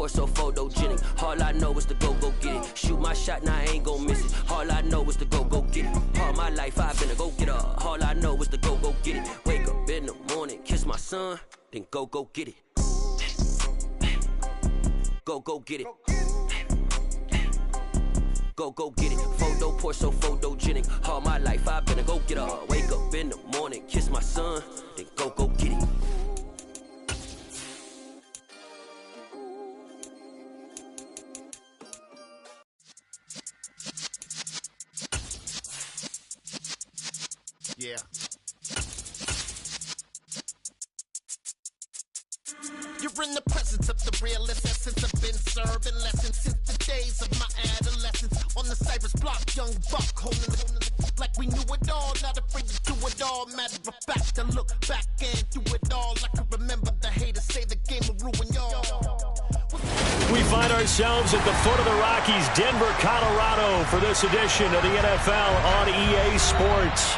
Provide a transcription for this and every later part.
pour so photogenic. All I know is to go get it. Shoot my shot, now I ain't gon' miss it. All I know is to go get it. All my life I've been a go-getter. All I know is to go get it. Wake up in the morning, kiss my son, then go get it. Go get it. Go get it. Photo pour so photogenic. All my life I've been a go-getter. Wake up in the morning, kiss my son, then go get it. Yeah. You're in the presence of the realest essence. I've been serving lessons since the days of my adolescence. On the Cypress block, young buck holding the like we knew it all. Not afraid to do it all. Matter of fact, I look back and do it all. I can remember the haters say the game will ruin y'all. We find ourselves at the foot of the Rockies, Denver, Colorado, for this edition of the NFL on EA Sports.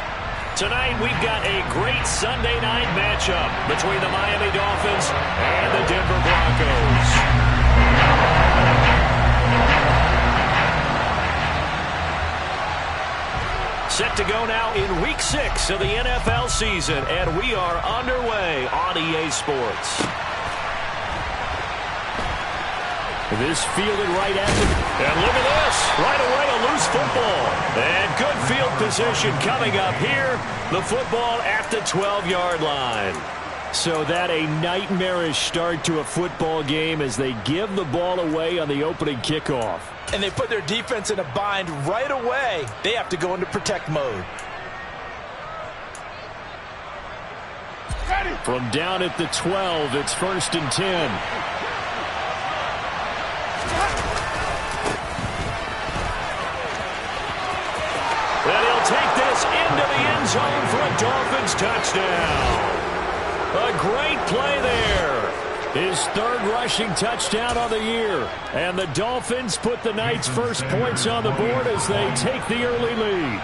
Tonight, we've got a great Sunday night matchup between the Miami Dolphins and the Denver Broncos. Set to go now in Week 6 of the NFL season, and we are underway on EA Sports. This fielded right at the... And look at this. Right away, a loose football. And good field position coming up here. The football at the 12-yard line. So that a nightmarish start to a football game as they give the ball away on the opening kickoff. And they put their defense in a bind right away. They have to go into protect mode. From down at the 12, it's 1st and 10. And he'll take this into the end zone for a Dolphins touchdown. A great play there. His 3rd rushing touchdown of the year. And the Dolphins put the night's first points on the board as they take the early lead.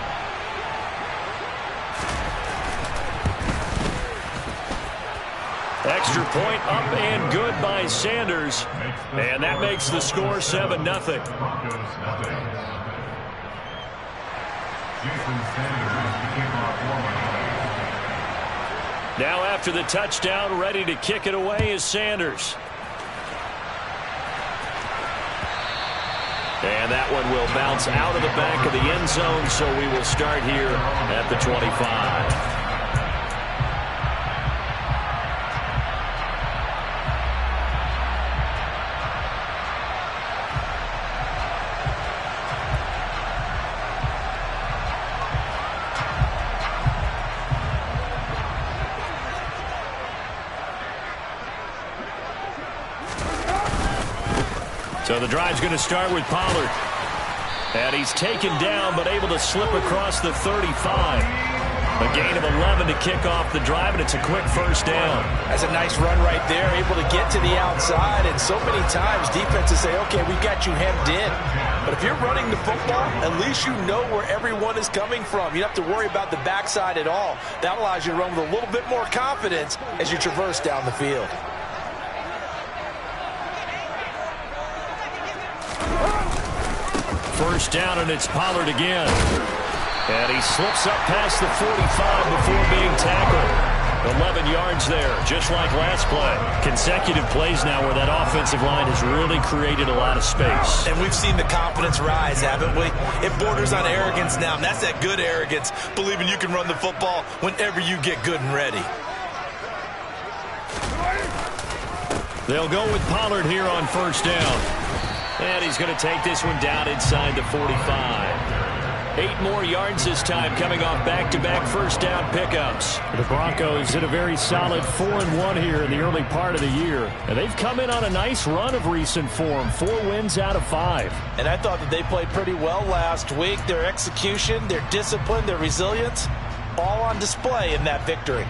Extra point up and good by Sanders. And that makes the score 7-0. Now after the touchdown, ready to kick it away is Sanders. And that one will bounce out of the back of the end zone, so we will start here at the 25. So the drive's going to start with Pollard. And he's taken down, but able to slip across the 35. A gain of 11 to kick off the drive, and it's a quick first down. That's a nice run right there, able to get to the outside. And so many times defenses say, okay, we got you hemmed in. But if you're running the football, at least you know where everyone is coming from. You don't have to worry about the backside at all. That allows you to run with a little bit more confidence as you traverse down the field. First down, and it's Pollard again. And he slips up past the 45 before being tackled. 11 yards there, just like last play. Consecutive plays now where that offensive line has really created a lot of space. And we've seen the confidence rise, haven't we? It borders on arrogance now, and that's that good arrogance, believing you can run the football whenever you get good and ready. They'll go with Pollard here on first down. And he's going to take this one down inside the 45. 8 more yards this time coming off back-to-back first down pickups. The Broncos did a very solid 4-1 here in the early part of the year. And they've come in on a nice run of recent form. 4 wins out of 5. And I thought that they played pretty well last week. Their execution, their discipline, their resilience, all on display in that victory.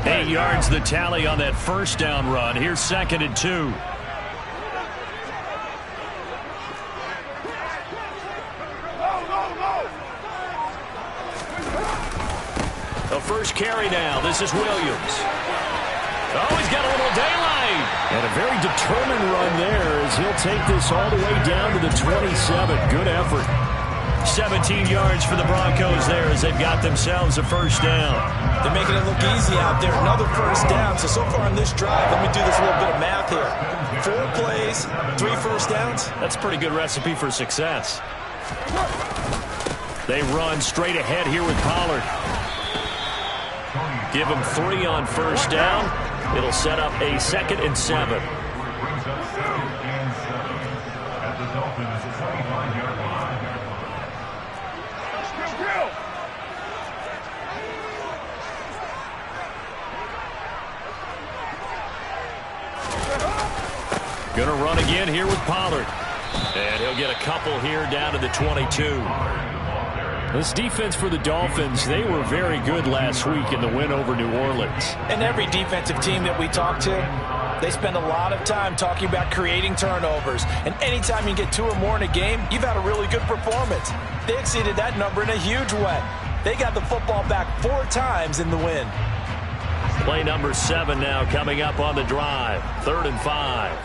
Eight yards the tally on that first down run. Here's 2nd and 2. first carry now. This is Williams. Oh, he's got a little daylight. And a very determined run there as he'll take this all the way down to the 27. Good effort. 17 yards for the Broncos there as they've got themselves a first down. They're making it look easy out there. Another first down. So far on this drive, let me do this little bit of math here. 4 plays, 3 first downs. That's a pretty good recipe for success. They run straight ahead here with Pollard. Give him 3 on first down. It'll set up a 2nd and 7. Gonna run again here with Pollard. And he'll get a couple here down to the 22. This defense for the Dolphins, they were very good last week in the win over New Orleans. And every defensive team that we talk to, they spend a lot of time talking about creating turnovers. And anytime you get 2 or more in a game, you've had a really good performance. They exceeded that number in a huge way. They got the football back 4 times in the win. Play number 7 now coming up on the drive. 3rd and 5.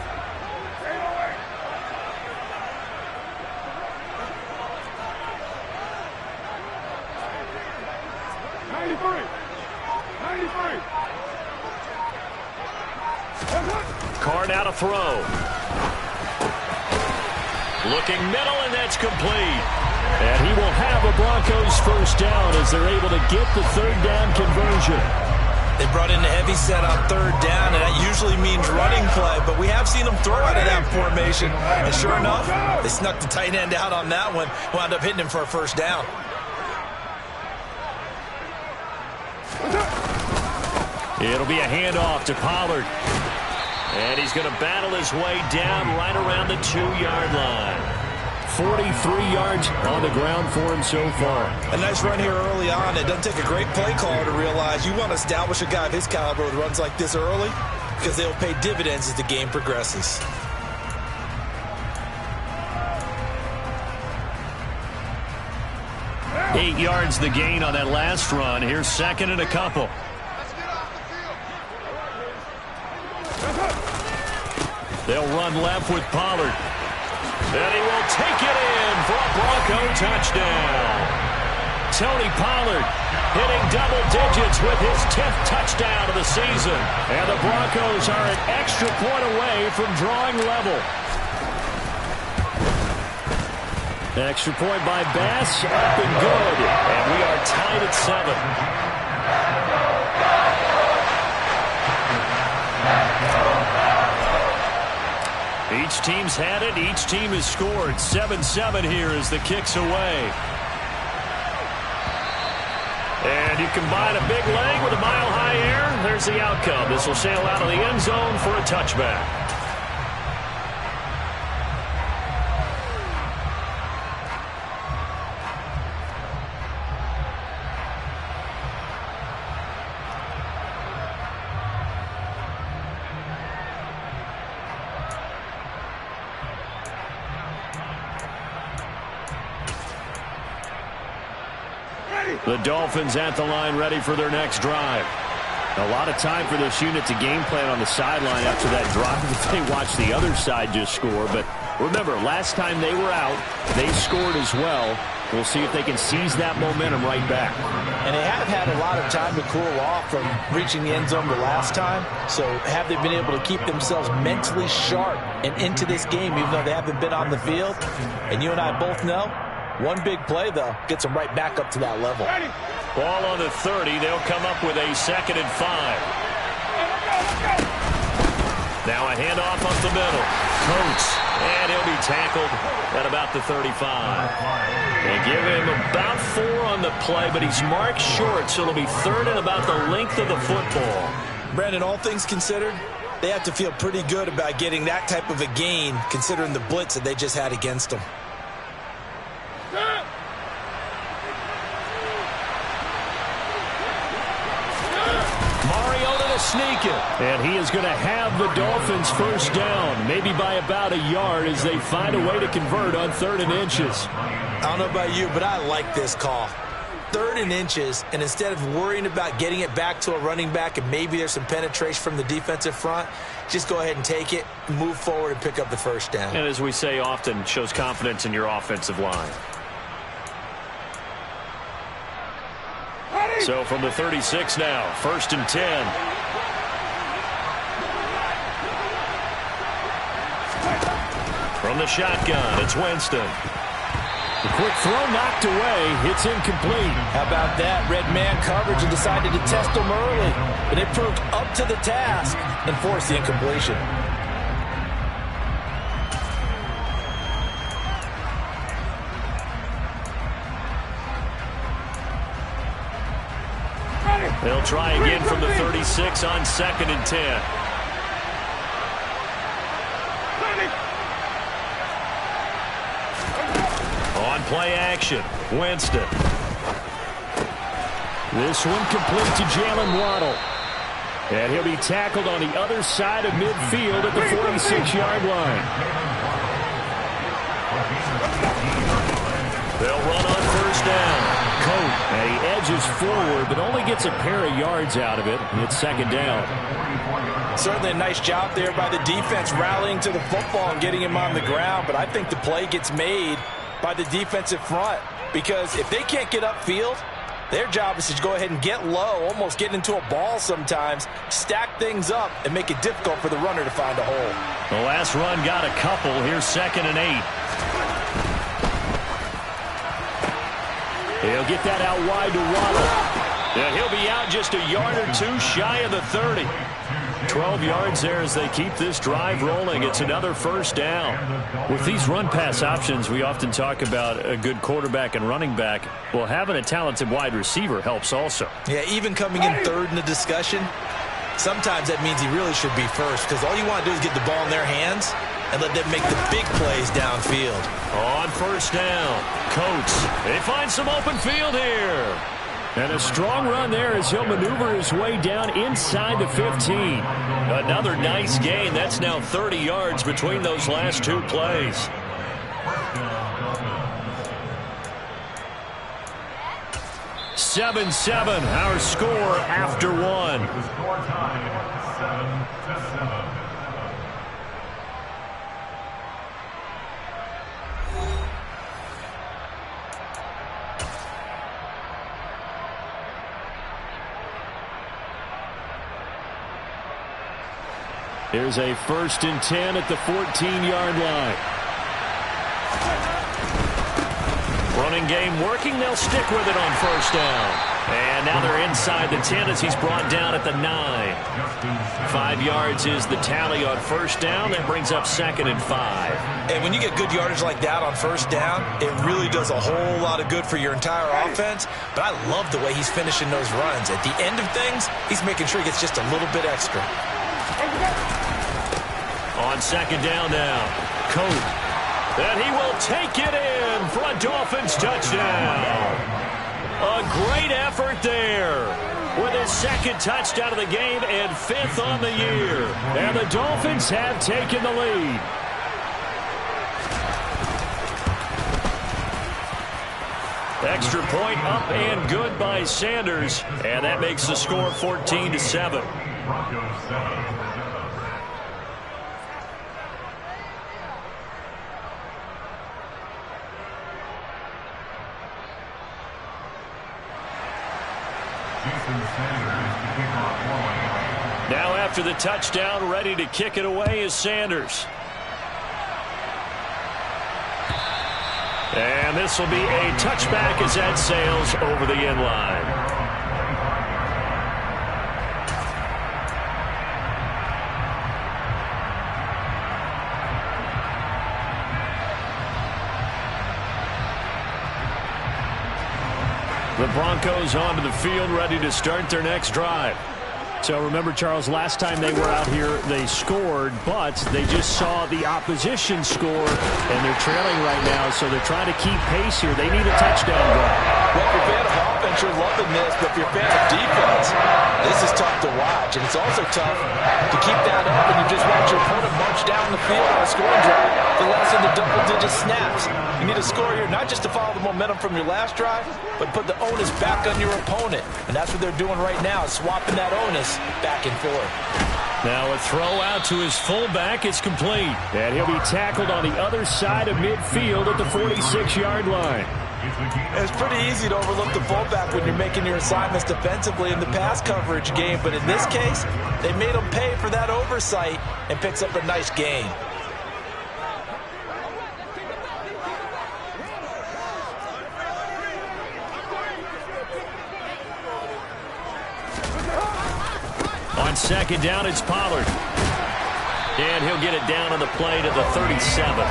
Carr now to throw. Looking middle, and that's complete. And he will have a Broncos first down as they're able to get the 3rd down conversion. They brought in a heavy set on 3rd down, and that usually means running play, but we have seen them throw out of that formation. And sure enough, they snuck the tight end out on that one, wound up hitting him for a first down. It'll be a handoff to Pollard. And he's going to battle his way down right around the 2-yard line. 43 yards on the ground for him so far. A nice run here early on. It doesn't take a great play caller to realize you want to establish a guy of his caliber with runs like this early because they'll pay dividends as the game progresses. Eight yards the gain on that last run. Here's 2nd and a couple. They'll run left with Pollard. And he will take it in for a Bronco touchdown. Tony Pollard hitting double digits with his 10th touchdown of the season. And the Broncos are an extra point away from drawing level. Extra point by Bass, up and good. And we are tied at 7. Each team's had it. Each team has scored. 7-7 here as the kick's away. And you combine a big leg with a mile-high air. There's the outcome. This will sail out of the end zone for a touchback. The Dolphins at the line ready for their next drive. A lot of time for this unit to game plan on the sideline after that drive if they watch the other side just score. But remember, last time they were out, they scored as well. We'll see if they can seize that momentum right back. And they have had a lot of time to cool off from reaching the end zone the last time. So have they been able to keep themselves mentally sharp and into this game even though they haven't been on the field? And you and I both know, one big play, though, gets them right back up to that level. Ball on the 30. They'll come up with a 2nd and 5. Now a handoff up the middle. Coates. And he'll be tackled at about the 35. They give him about 4 on the play, but he's marked short, so it'll be 3rd and about the length of the football. Brandon, all things considered, they have to feel pretty good about getting that type of a gain, considering the blitz that they just had against them. Sneak it. And he is going to have the Dolphins first down, maybe by about a yard as they find a way to convert on 3rd and inches. I don't know about you, but I like this call. 3rd and inches, and instead of worrying about getting it back to a running back and maybe there's some penetration from the defensive front, just go ahead and take it, move forward, and pick up the first down. And as we say often, shows confidence in your offensive line. So from the 36 now, 1st and 10. From the shotgun, it's Winston. The quick throw knocked away. It's incomplete. How about that? Red man coverage and decided to test him early. But it proved up to the task and forced the incompletion. They'll try again from the 36 on 2nd and 10. On play action, Winston. This one complete to Jalen Waddle. And he'll be tackled on the other side of midfield at the 46-yard line. They'll run on 1st down. And he edges forward, but only gets a pair of yards out of it, and it's 2nd down. Certainly a nice job there by the defense rallying to the football and getting him on the ground, but I think the play gets made by the defensive front because if they can't get upfield, their job is to go ahead and get low, almost get into a ball sometimes, stack things up, and make it difficult for the runner to find a hole. The last run got a couple. Here's 2nd and 8. He'll get that out wide to Waddle. Yeah, he'll be out just a yard or two shy of the 30. 12 yards there as they keep this drive rolling. It's another 1st down. With these run-pass options, we often talk about a good quarterback and running back. Well, having a talented wide receiver helps also. Yeah, even coming in 3rd in the discussion, sometimes that means he really should be first because all you want to do is get the ball in their hands and let them make the big plays downfield. On 1st down, Coates. They find some open field here. And a strong run there as he'll maneuver his way down inside the 15. Another nice gain. That's now 30 yards between those last 2 plays. "7-7", our score after 1. Here's a 1st and 10 at the 14-yard line. Running game working. They'll stick with it on 1st down. And now they're inside the 10 as he's brought down at the 9. 5 yards is the tally on 1st down. That brings up 2nd and 5. And when you get good yardage like that on 1st down, it really does a whole lot of good for your entire offense. But I love the way he's finishing those runs. At the end of things, he's making sure he gets just a little bit extra. On 2nd down now, Coat. And he will take it in for a Dolphins touchdown. A great effort there with his 2nd touchdown of the game and 5th on the year. And the Dolphins have taken the lead. Extra point up and good by Sanders. And that makes the score 14-7. Now after the touchdown, ready to kick it away is Sanders. And this will be a touchback as that sails over the end line. The Broncos onto the field, ready to start their next drive. So remember, Charles, last time they were out here, they scored, but they just saw the opposition score, and they're trailing right now, so they're trying to keep pace here. They need a touchdown drive. Well, if you're a fan of offense, you're loving this, but if you're a fan of defense, this is tough to watch, and it's also tough to keep that up and you just watch your opponent march down the field on a scoring drive that lasts into double-digit snaps. You need a score here, not just to follow the momentum from your last drive, but put the onus back on your opponent, and that's what they're doing right now, swapping that onus back and forth. Now a throw out to his fullback is complete, and he'll be tackled on the other side of midfield at the 46-yard line. It's pretty easy to overlook the fullback when you're making your assignments defensively in the pass coverage game, but in this case, they made him pay for that oversight and picks up a nice gain. On second down, it's Pollard. And he'll get it down on the play to the 37.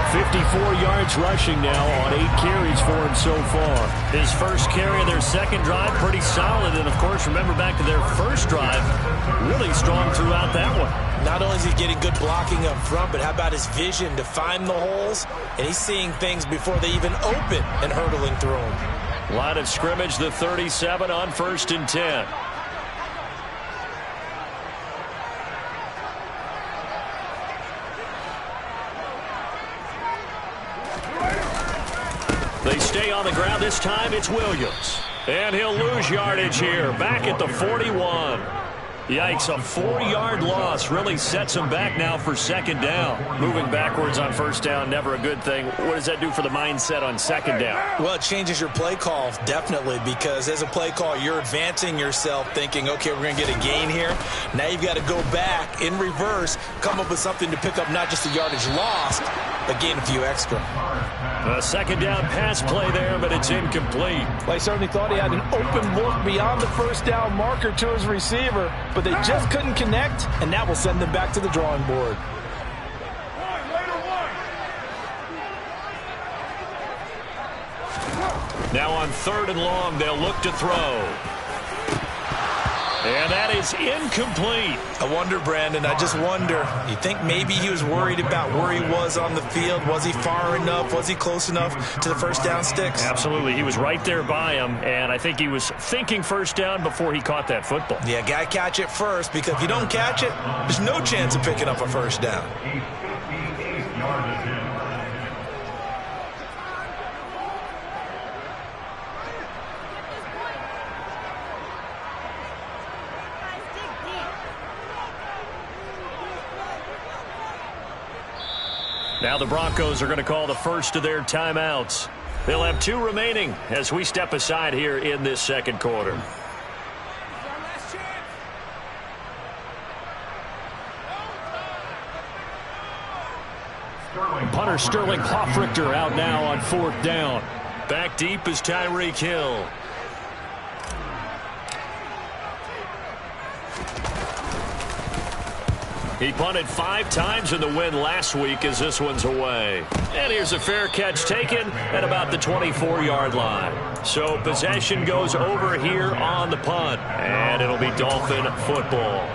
54 yards rushing now on 8 carries for him so far. His first carry of their second drive, pretty solid. And, of course, remember back to their first drive, really strong throughout that one. Not only is he getting good blocking up front, but how about his vision to find the holes? And he's seeing things before they even open and hurdling through them. Line of scrimmage, the 37 on 1st and 10. They stay on the ground. This time it's Williams. And he'll lose yardage here. Back at the 41. Yikes, a 4-yard loss really sets him back now for second down. Moving backwards on first down, never a good thing. What does that do for the mindset on second down? Well, it changes your play call, definitely, because as a play call, you're advancing yourself thinking, okay, we're going to get a gain here. Now you've got to go back in reverse, come up with something to pick up not just the yardage lost, but gain a few extra. A second down pass play there, but it's incomplete. Well, I certainly thought he had an open look beyond the first down marker to his receiver, but they just couldn't connect, and that will send them back to the drawing board. Now on 3rd and long, they'll look to throw. And that is incomplete. I wonder, Brandon, I just wonder, you think maybe he was worried about where he was on the field? Was he far enough? Was he close enough to the first down sticks? Absolutely. He was right there by him, and I think he was thinking first down before he caught that football. Yeah, got to catch it first, because if you don't catch it, there's no chance of picking up a first down. Now the Broncos are going to call the first of their timeouts. They'll have 2 remaining as we step aside here in this second quarter. Punter Sterling Hoffrichter out now on 4th down. Back deep is Tyreek Hill. He punted 5 times in the win last week as this one's away. And here's a fair catch taken at about the 24-yard line. So possession goes over here on the punt. And it'll be Dolphin football.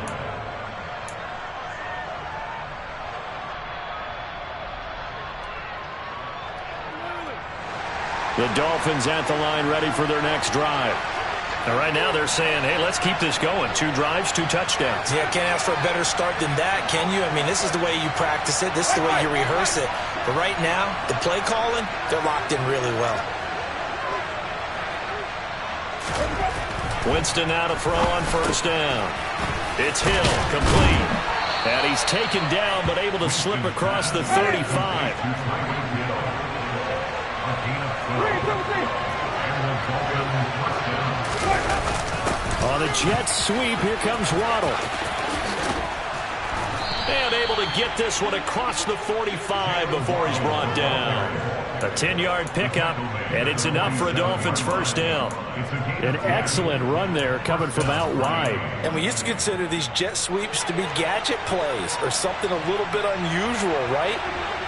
The Dolphins at the line ready for their next drive. And right now they're saying, hey, let's keep this going. 2 drives, 2 touchdowns. Yeah, can't ask for a better start than that, can you? I mean, this is the way you practice it. This is the way you rehearse it. But right now, the play calling, they're locked in really well. Winston now to throw on first down. It's Hill, complete. And he's taken down, but able to slip across the 35. On the jet sweep, here comes Waddle. And able to get this one across the 45 before he's brought down. A 10-yard pickup, and it's enough for a Dolphins first down. An excellent run there coming from out wide. And we used to consider these jet sweeps to be gadget plays or something a little bit unusual, right?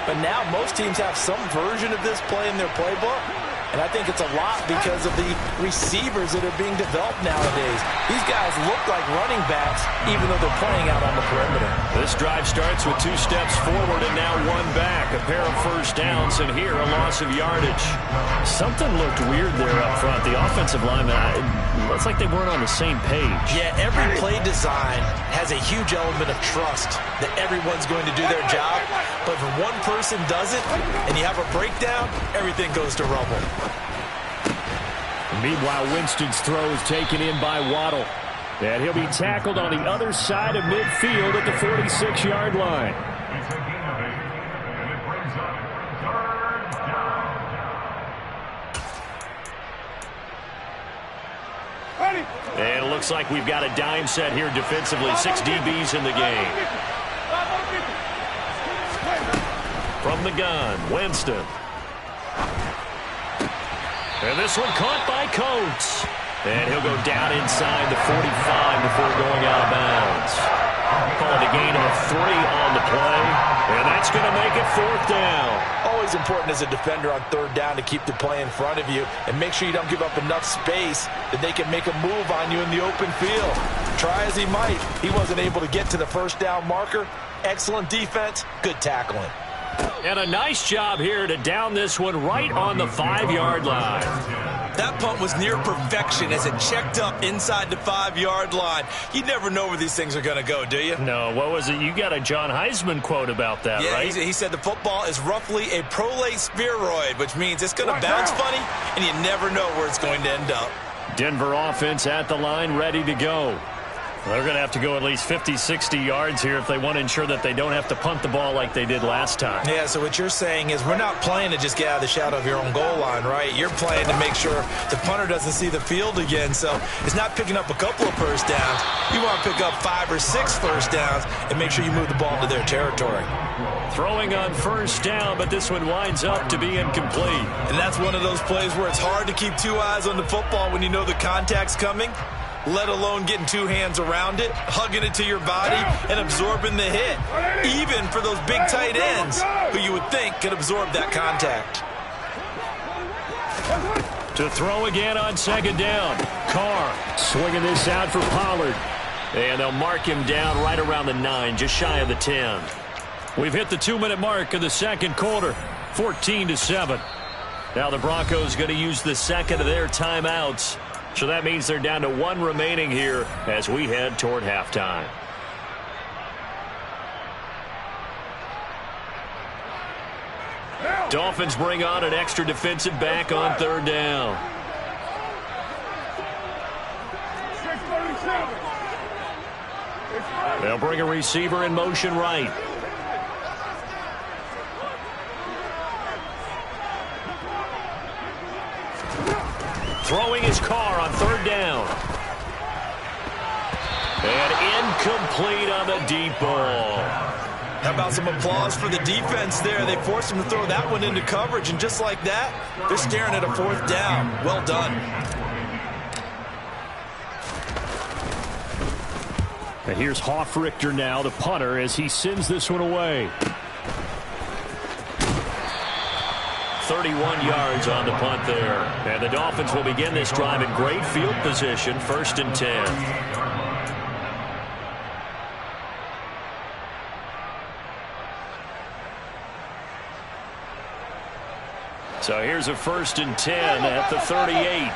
But now most teams have some version of this play in their playbook. And I think it's a lot because of the receivers that are being developed nowadays. These guys look like running backs, even though they're playing out on the perimeter. This drive starts with 2 steps forward and now 1 back. A pair of first downs, and here a loss of yardage. Something looked weird there up front. The offensive lineman, it looks like they weren't on the same page. Yeah, every play design has a huge element of trust that everyone's going to do their job. But if one person does it and you have a breakdown, everything goes to rubble. Meanwhile, Winston's throw is taken in by Waddle. And he'll be tackled on the other side of midfield at the 46-yard line. And it looks like we've got a dime set here defensively. 6 DBs in the game. From the gun, Winston. And this one caught by Coates. And he'll go down inside the 45 before going out of bounds. Call it a gain of 3 on the play. And that's going to make it 4th down. Always important as a defender on 3rd down to keep the play in front of you and make sure you don't give up enough space that they can make a move on you in the open field. Try as he might, he wasn't able to get to the 1st down marker. Excellent defense, good tackling. And a nice job here to down this one right on the 5-yard line. That punt was near perfection as it checked up inside the 5-yard line. You never know where these things are going to go, do you? No, what was it? You got a John Heisman quote about that, right? Yeah, he said the football is roughly a prolate spheroid, which means it's going to bounce funny, and you never know where it's going to end up. Denver offense at the line, ready to go. They're going to have to go at least 50, 60 yards here if they want to ensure that they don't have to punt the ball like they did last time. Yeah, so what you're saying is we're not playing to just get out of the shadow of your own goal line, right? You're playing to make sure the punter doesn't see the field again. So it's not picking up a couple of first downs. You want to pick up 5 or 6 first downs and make sure you move the ball into their territory. Throwing on 1st down, but this one winds up to be incomplete. And that's one of those plays where it's hard to keep 2 eyes on the football when you know the contact's coming, let alone getting 2 hands around it, hugging it to your body, and absorbing the hit. Even for those big tight ends who you would think could absorb that contact. To throw again on 2nd down. Carr swinging this out for Pollard. And they'll mark him down right around the 9, just shy of the 10. We've hit the 2-minute mark of the 2nd quarter, 14-7. Now the Broncos going to use the 2nd of their timeouts. So that means they're down to 1 remaining here as we head toward halftime. Dolphins bring on an extra defensive back on 3rd down. They'll bring a receiver in motion right. Throwing his Carr on 3rd down. And incomplete on the deep ball. How about some applause for the defense there? They forced him to throw that one into coverage, and just like that, they're staring at a 4th down. Well done. And here's Hoffrichter now, the punter, as he sends this one away. 31 yards on the punt there. And the Dolphins will begin this drive in great field position, 1st and 10. So here's a 1st and 10 at the 38.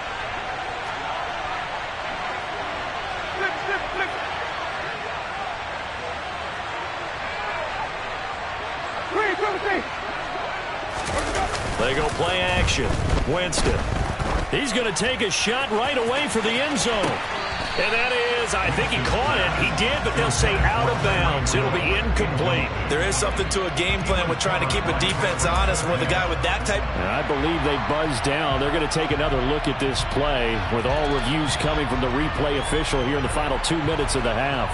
They go play action. Winston. He's going to take a shot right away for the end zone. And that is, I think he caught it. He did, but they'll say out of bounds. It'll be incomplete. There is something to a game plan with trying to keep a defense honest with a guy with that type. And I believe they buzzed down. They're going to take another look at this play with all reviews coming from the replay official here in the final 2 minutes of the half.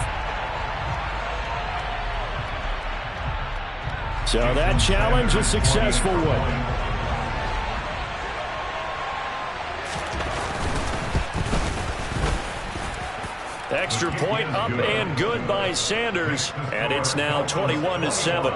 So that challenge, a successful one. Extra point up and good by Sanders, and it's now 21-7.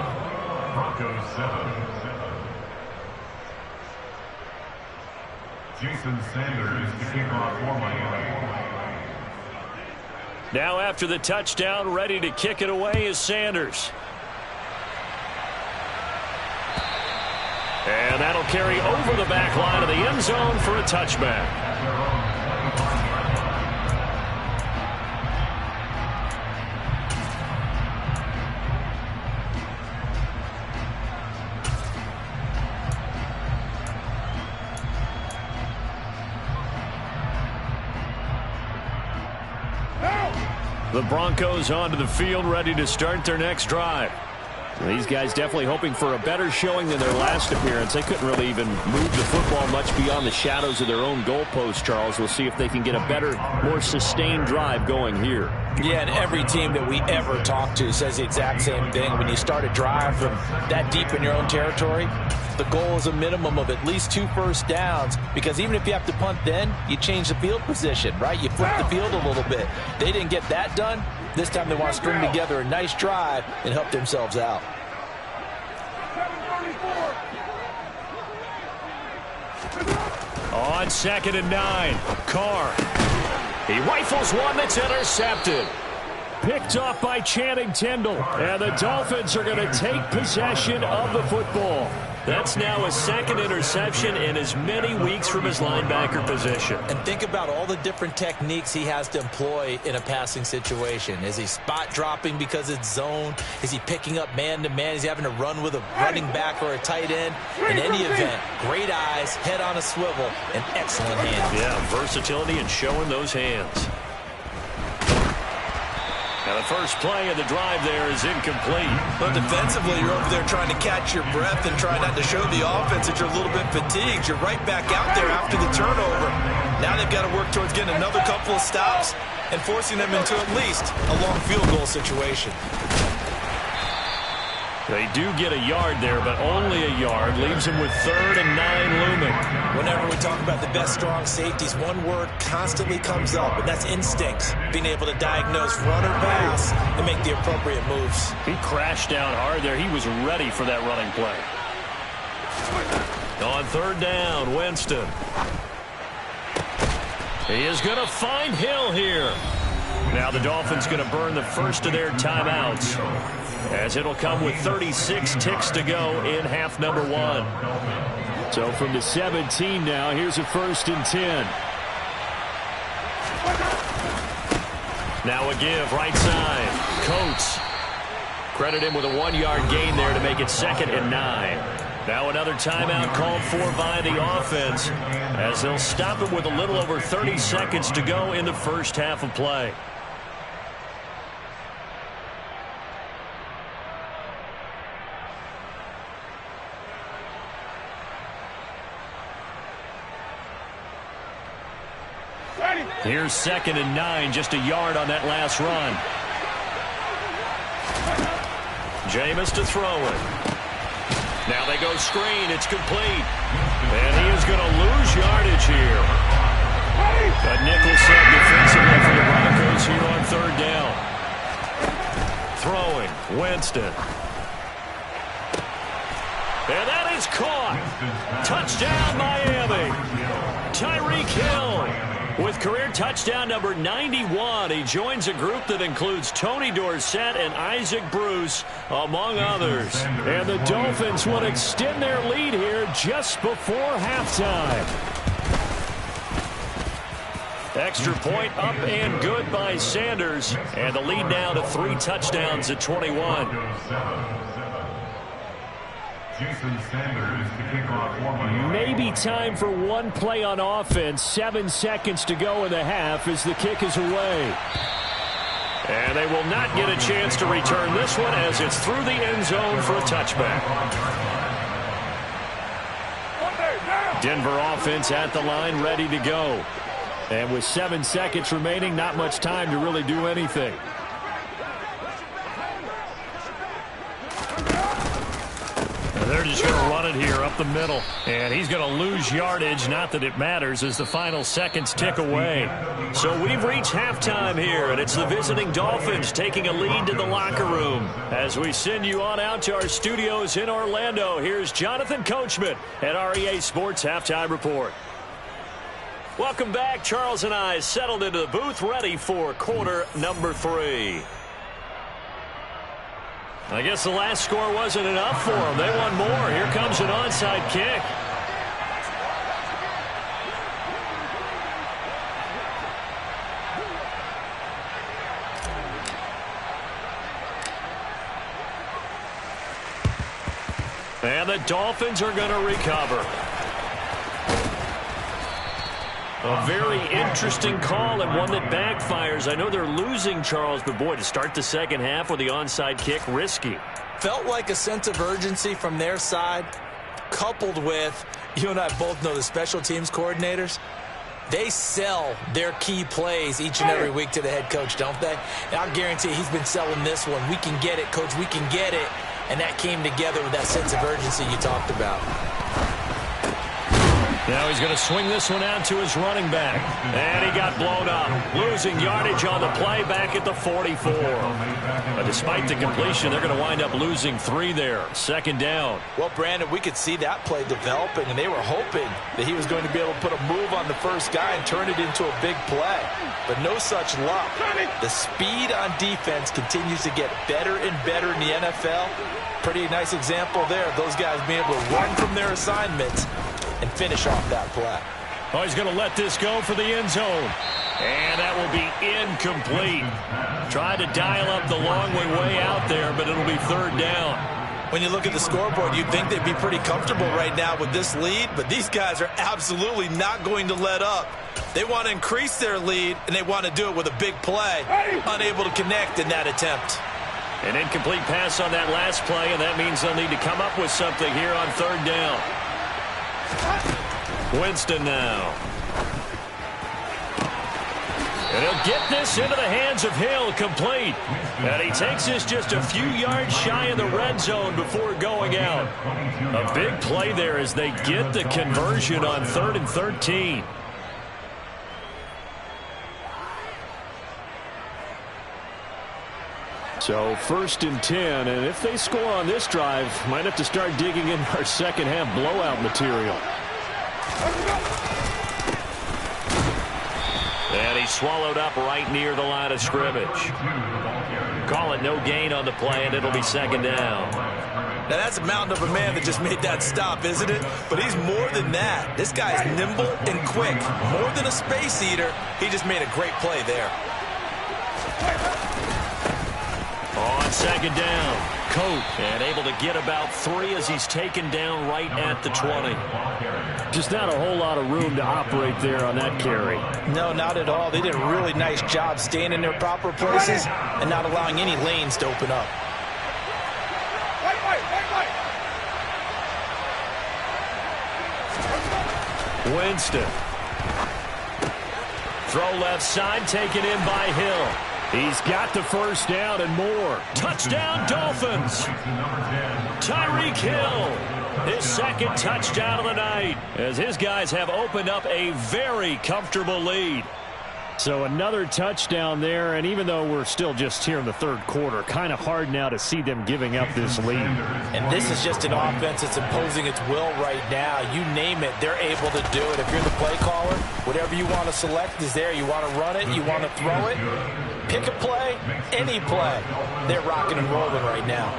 Now after the touchdown, ready to kick it away is Sanders. And that'll carry over the back line of the end zone for a touchback. The Broncos onto the field, ready to start their next drive. These guys definitely hoping for a better showing than their last appearance. They couldn't really even move the football much beyond the shadows of their own goalpost, Charles. We'll see if they can get a better, more sustained drive going here. Yeah, and every team that we ever talk to says the exact same thing. When you start a drive from that deep in your own territory, the goal is a minimum of at least 2 first downs, because even if you have to punt then, you change the field position, right? You flip the field a little bit. They didn't get that done. This time they want to string together a nice drive and help themselves out. On 2nd and 9, Carr. He rifles one that's intercepted. Picked off by Channing Tindall. And the Dolphins are going to take possession of the football. That's now his 2nd interception in as many weeks from his linebacker position. And think about all the different techniques he has to employ in a passing situation. Is he spot dropping because it's zone? Is he picking up man-to-man? Is he having to run with a running back or a tight end? In any event, great eyes, head on a swivel, and excellent hands. Yeah, versatility and showing those hands. Now the first play of the drive there is incomplete. But defensively, you're over there trying to catch your breath and try not to show the offense that you're a little bit fatigued. You're right back out there after the turnover. Now they've got to work towards getting another couple of stops and forcing them into at least a long field goal situation. They do get a yard there, but only a yard. Leaves them with 3rd and 9 looming. Whenever we talk about the best strong safeties, one word constantly comes up, and that's instincts. Being able to diagnose run or pass and make the appropriate moves. He crashed down hard there. He was ready for that running play. On 3rd down, Winston. He is going to find Hill here. Now the Dolphins going to burn the first of their timeouts, as it'll come with 36 ticks to go in half number 1. So from the 17 now, here's a 1st and 10. Now a give right side. Coates. Credit him with a 1-yard gain there to make it 2nd and 9. Now another timeout called for by the offense, as they'll stop him with a little over 30 seconds to go in the first half of play. Here's 2nd and 9, just a yard on that last run. Jameis to throw it. Now they go screen. It's complete. And he is going to lose yardage here. A nickel set defensively for the Broncos here on 3rd down. Throwing, Winston. And that is caught. Touchdown, Miami. Tyreek Hill with career touchdown number 91. He joins a group that includes Tony Dorsett and Isaac Bruce, among others. And the Dolphins will extend their lead here just before halftime. Extra point up and good by Sanders. And the lead now to 3 touchdowns at 21. Maybe time for one play on offense. 7 seconds to go in the half as the kick is away. And they will not get a chance to return this one, as it's through the end zone for a touchback. Denver offense at the line, ready to go. And with 7 seconds remaining, not much time to really do anything. They're just going to run it here up the middle. And he's going to lose yardage. Not that it matters as the final seconds tick away. So we've reached halftime here, and it's the visiting Dolphins taking a lead to the locker room. As we send you on out to our studios in Orlando, here's Jonathan Coachman at REA Sports Halftime Report. Welcome back. Charles and I settled into the booth, ready for quarter number 3. I guess the last score wasn't enough for them. They want more. Here comes an onside kick. And the Dolphins are going to recover. A very interesting call and one that backfires. I know they're losing, Charles, but boy, to start the second half with the onside kick, risky. Felt like a sense of urgency from their side, coupled with, you and I both know the special teams coordinators, they sell their key plays each and every week to the head coach, don't they? And I'll guarantee he's been selling this one. We can get it, coach, we can get it. And that came together with that sense of urgency you talked about. Now he's going to swing this one out to his running back. And he got blown up. Losing yardage on the play back at the 44. But despite the completion, they're going to wind up losing 3 there. Second down. Well, Brandon, we could see that play developing, and they were hoping that he was going to be able to put a move on the first guy and turn it into a big play. But no such luck. The speed on defense continues to get better and better in the NFL. Pretty nice example there of those guys being able to run from their assignments and finish off that play. Oh, he's going to let this go for the end zone. And that will be incomplete. Tried to dial up the long way out there, but it'll be third down. When you look at the scoreboard, you'd think they'd be pretty comfortable right now with this lead, but these guys are absolutely not going to let up. They want to increase their lead, and they want to do it with a big play. Unable to connect in that attempt. An incomplete pass on that last play, and that means they'll need to come up with something here on third down. Winston now. And he'll get this into the hands of Hill, complete. And he takes this just a few yards shy of the red zone before going out. A big play there as they get the conversion on 3rd and 13. So 1st and 10, and if they score on this drive, might have to start digging in our second half blowout material. And he's swallowed up right near the line of scrimmage. Call it no gain on the play, and it'll be second down. Now that's a mountain of a man that just made that stop, isn't it? But he's more than that. This guy's nimble and quick. More than a space eater, he just made a great play there. On second down, Coat, and able to get about 3 as he's taken down right at the 20. Just not a whole lot of room to operate there on that carry. No, not at all. They did a really nice job staying in their proper places and not allowing any lanes to open up. Winston. Throw left side, taken in by Hill. He's got the first down and more. Touchdown, Dolphins. Tyreek Hill, his second touchdown of the night, as his guys have opened up a very comfortable lead. So another touchdown there, and even though we're still just here in the third quarter, kind of hard now to see them giving up this lead. And this is just an offense that's imposing its will right now. You name it, they're able to do it. If you're the play caller, whatever you want to select is there. You want to run it, you want to throw it, pick a play, any play. They're rocking and rolling right now.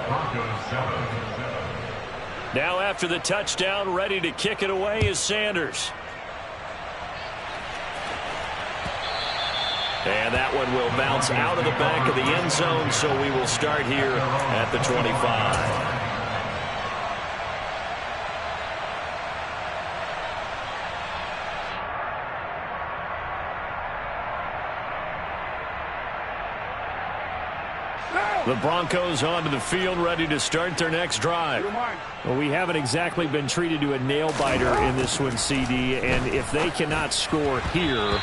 Now after the touchdown, ready to kick it away is Sanders. And that one will bounce out of the back of the end zone, so we will start here at the 25. The Broncos onto the field, ready to start their next drive. Well, we haven't exactly been treated to a nail-biter in this one, CD, and if they cannot score here,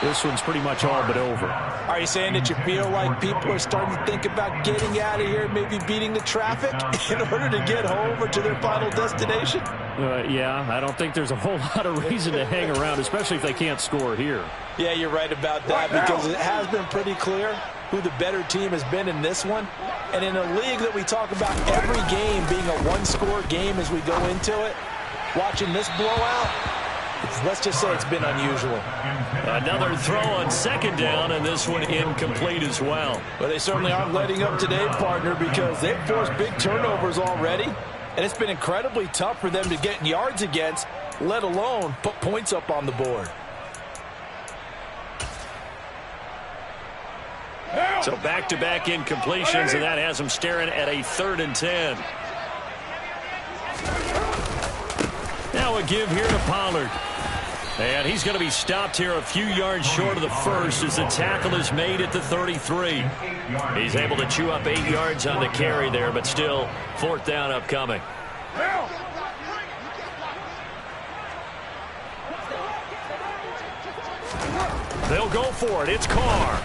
this one's pretty much all but over. Are you saying that you feel like people are starting to think about getting out of here, maybe beating the traffic in order to get home or to their final destination? Yeah, I don't think there's a whole lot of reason to hang around, especially if they can't score here. Yeah, you're right about that, because it has been pretty clear who the better team has been in this one. And in a league that we talk about every game being a one-score game as we go into it, watching this blowout, let's just say it's been unusual. Another throw on second down, and this one incomplete as well. But they certainly aren't letting up today, partner, because they've forced big turnovers already, and it's been incredibly tough for them to get yards against, let alone put points up on the board. So back-to-back incompletions, and that has them staring at a 3rd and 10. Now a give here to Pollard. And he's going to be stopped here a few yards short of the first as the tackle is made at the 33. He's able to chew up 8 yards on the carry there, but still 4th down upcoming. They'll go for it. It's Carr.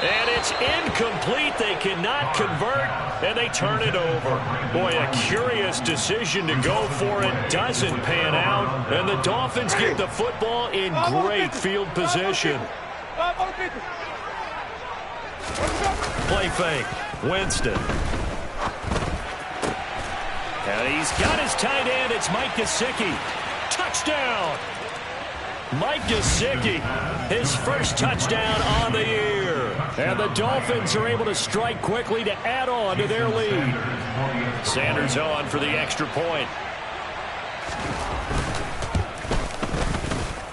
And it's incomplete. They cannot convert, and they turn it over. Boy, a curious decision to go for it. Doesn't pan out, and the Dolphins get the football in great field position. Play fake. Winston. And he's got his tight end. It's Mike Gesicki. Touchdown. Mike Gesicki, his first touchdown on the year. And the Dolphins are able to strike quickly to add on to their lead. Sanders on for the extra point.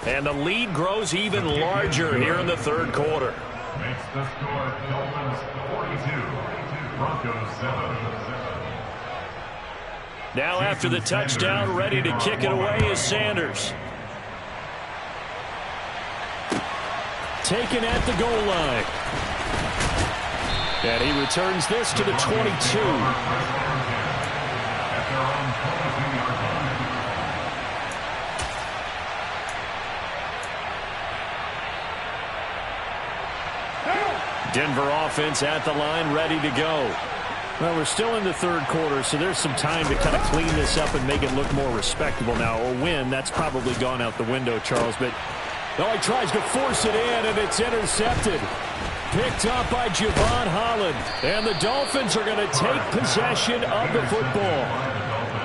And the lead grows even larger here in the 3rd quarter. Makes the score Dolphins 42, Broncos 7. Now after the touchdown, ready to kick it away is Sanders. Taken at the goal line. And he returns this to the 22. Denver offense at the line, ready to go. Well, we're still in the 3rd quarter, so there's some time to kind of clean this up and make it look more respectable now. A win, that's probably gone out the window, Charles, but no, he tries to force it in, and it's intercepted. Picked up by Javon Holland. And the Dolphins are going to take possession of the football.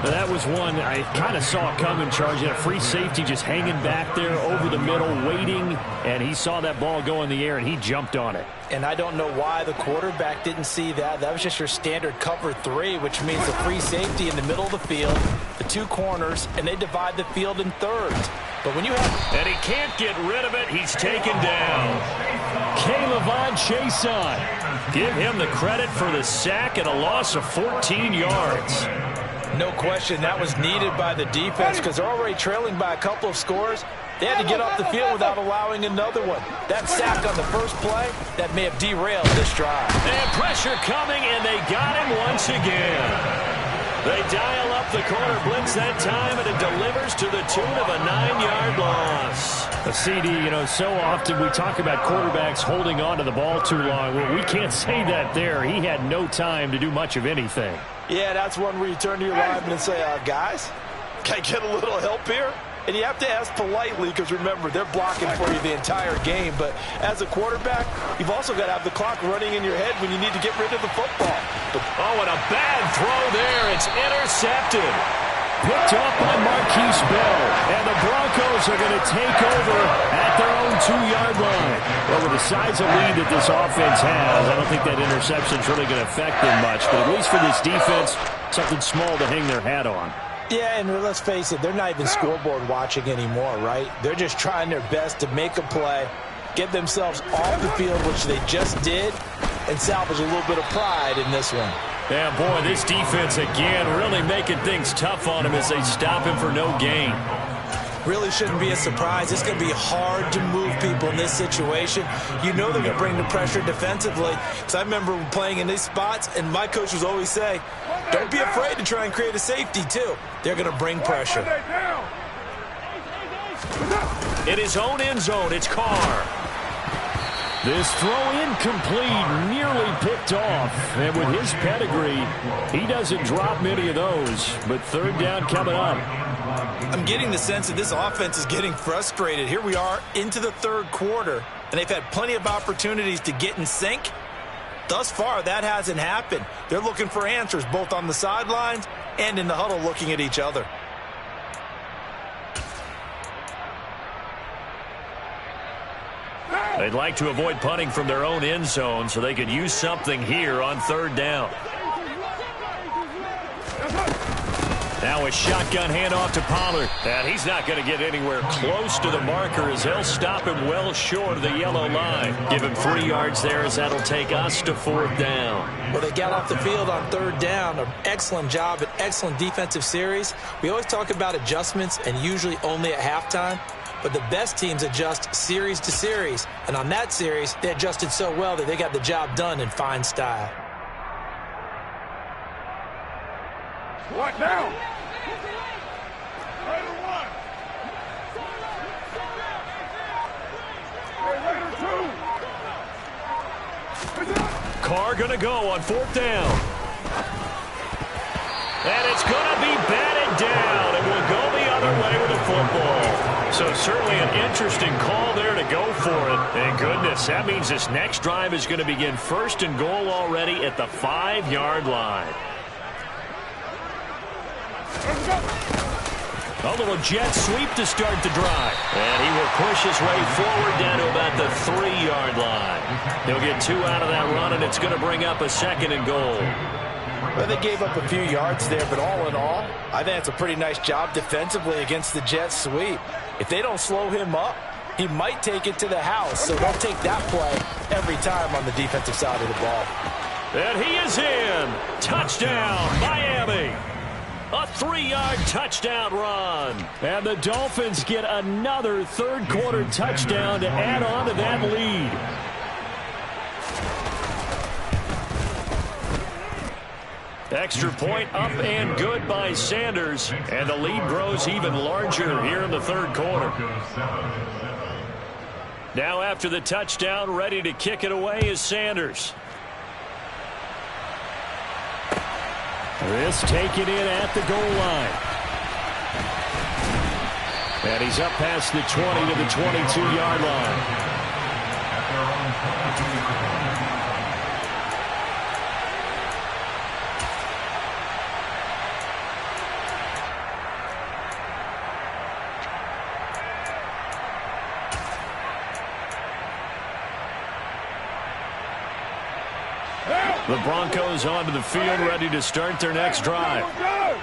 Now, that was one I kind of saw coming, Charles. You had a free safety just hanging back there over the middle, waiting, and he saw that ball go in the air, and he jumped on it. And I don't know why the quarterback didn't see that. That was just your standard cover 3, which means the free safety in the middle of the field, the 2 corners, and they divide the field in thirds. But when you have... And he can't get rid of it. He's taken down. K'Lavon Chaisson. Give him the credit for the sack and a loss of 14 yards. No question, that was needed by the defense because they're already trailing by a couple of scores. They had to get off the field without allowing another one. That sack on the first play, that may have derailed this drive. And pressure coming, and they got him once again. They dial up the corner blitz that time, and it delivers to the tune of a 9-yard loss. A CD, you know, so often we talk about quarterbacks holding on to the ball too long. Well, we can't say that there. He had no time to do much of anything. Yeah, that's one where you turn to your lineman and say, guys, can I get a little help here? And you have to ask politely because, remember, they're blocking for you the entire game. But as a quarterback, you've also got to have the clock running in your head when you need to get rid of the football. Oh, and a bad throw there. It's intercepted. Picked off by Marquise Bell. And the Broncos are going to take over at their own 2-yard line. Well, with the size of lead that this offense has, I don't think that interception is really going to affect them much. But at least for this defense, something small to hang their hat on. Yeah, and let's face it, they're not even scoreboard watching anymore, right? They're just trying their best to make a play, get themselves off the field, which they just did, and salvage a little bit of pride in this one. Yeah, boy, this defense, again, really making things tough on him as they stop him for no gain. Really shouldn't be a surprise. It's going to be hard to move people in this situation. You know they're going to bring the pressure defensively. Because I remember playing in these spots, and my coach would always say, don't be afraid to try and create a safety, too. They're going to bring pressure. In his own end zone, it's Carr. This throw incomplete, nearly picked off. And with his pedigree, he doesn't drop many of those. But 3rd down coming up. I'm getting the sense that this offense is getting frustrated. Here we are into the 3rd quarter, and they've had plenty of opportunities to get in sync. Thus far, that hasn't happened. They're looking for answers both on the sidelines and in the huddle looking at each other. They'd like to avoid punting from their own end zone so they could use something here on third down. Now a shotgun handoff to Pollard. And he's not going to get anywhere close to the marker as they'll stop him well short of the yellow line. Give him 3 yards there as that'll take us to 4th down. Well, they got off the field on 3rd down. An excellent job, an excellent defensive series. We always talk about adjustments and usually only at halftime. But the best teams adjust series to series. And on that series, they adjusted so well that they got the job done in fine style. What now? Carr going to go on 4th down. And it's going to be batted down. It will go the other way with the football. So certainly an interesting call there to go for it. Thank goodness. That means this next drive is going to begin 1st and goal already at the 5-yard line. A little jet sweep to start the drive. And he will push his way forward down to about the 3-yard line. He'll get 2 out of that run, and it's going to bring up a 2nd and goal. Well, they gave up a few yards there, but all in all, I think it's a pretty nice job defensively against the jet sweep. If they don't slow him up, he might take it to the house. So they'll take that play every time on the defensive side of the ball. And he is in. Touchdown, Miami. A 3-yard touchdown run. And the Dolphins get another third-quarter touchdown to add on to that lead. Extra point up and good by Sanders. And the lead grows even larger here in the third quarter. Now after the touchdown, ready to kick it away is Sanders. This taken in at the goal line. And he's up past the 20 to the 22-yard line. The Broncos onto the field, ready to start their next drive.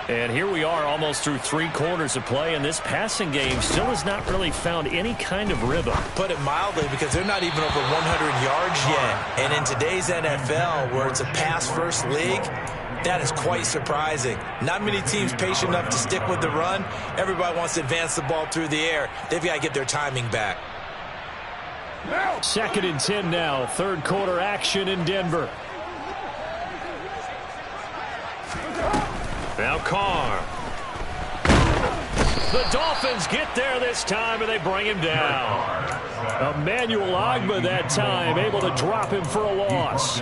And here we are almost through 3 quarters of play, and this passing game still has not really found any kind of rhythm. Put it mildly, because they're not even over 100 yards yet. And in today's NFL, where it's a pass-first league, that is quite surprising. Not many teams patient enough to stick with the run. Everybody wants to advance the ball through the air. They've got to get their timing back. 2nd and 10 now, third quarter action in Denver. Now Carr. The Dolphins get there this time, and they bring him down. Emmanuel Ogbah that time, able to drop him for a loss.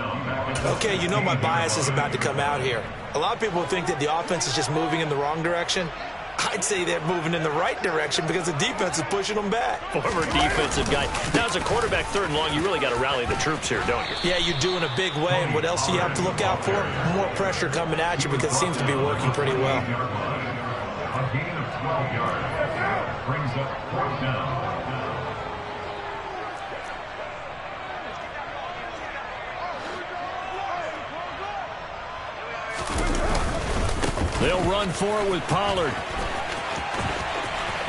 Okay, you know my bias is about to come out here. A lot of people think that the offense is just moving in the wrong direction. I'd say they're moving in the right direction because the defense is pushing them back. Former defensive guy. Now, as a quarterback 3rd and long, you really got to rally the troops here, don't you? Yeah, you do in a big way. And what else do you have to look out for? More pressure coming at you because it seems to be working pretty well. A gain of 12 yards brings up 4th down. They'll run for it with Pollard.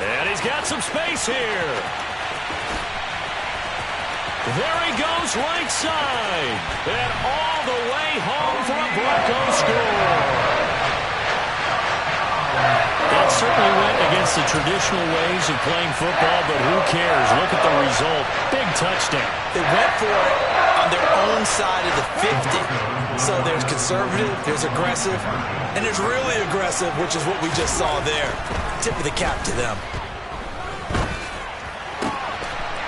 And he's got some space here. There he goes right side. And all the way home for a Broncos score. That certainly went against the traditional ways of playing football, but who cares? Look at the result. Big touchdown. They went for it on their own side of the 50. So there's conservative, there's aggressive, and there's really aggressive, which is what we just saw there. Tip of the cap to them.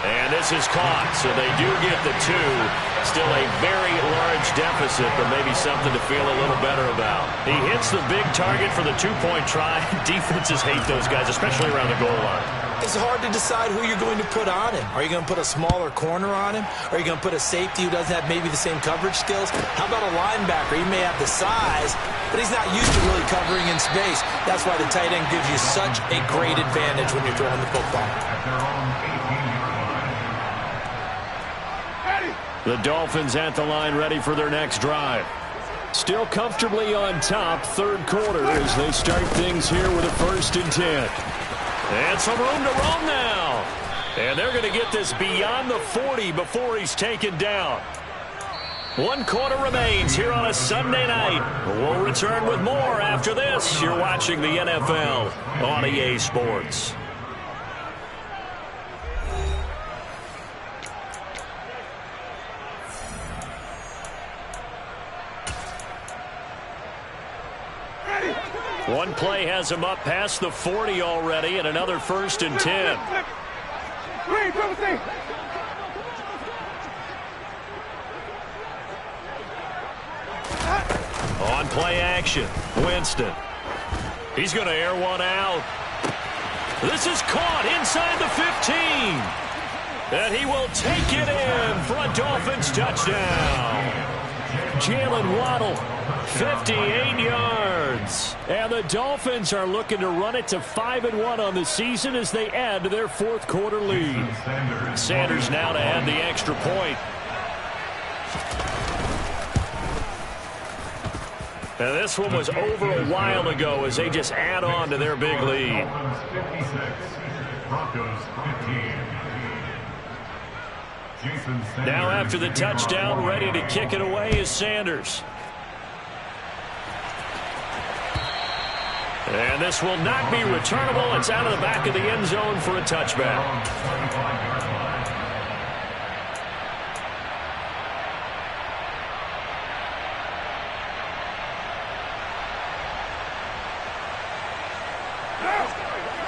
And this is caught, so they do get the 2. Still a very large deficit, but maybe something to feel a little better about. He hits the big target for the 2-point try. Defenses hate those guys, especially around the goal line. It's hard to decide who you're going to put on him. Are you going to put a smaller corner on him? Are you going to put a safety who doesn't have maybe the same coverage skills? How about a linebacker? He may have the size, but he's not used to really covering in space. That's why the tight end gives you such a great advantage when you're throwing the football. The Dolphins at the line ready for their next drive. Still comfortably on top, third quarter as they start things here with a 1st and 10. And some room to roam now. And they're going to get this beyond the 40 before he's taken down. 1 quarter remains here on a Sunday night. We'll return with more after this. You're watching the NFL on EA Sports. One play has him up past the 40 already, and another 1st and 10. On play action, Winston. He's going to air one out. This is caught inside the 15. And he will take it in for a Dolphins touchdown. Jalen Waddle, 58 yards. And the Dolphins are looking to run it to 5-1 on the season as they add to their 4th quarter lead. Sanders now to add the extra point. Now this one was over a while ago as they just add on to their big lead. Now after the touchdown, ready to kick it away is Sanders. And this will not be returnable. It's out of the back of the end zone for a touchback.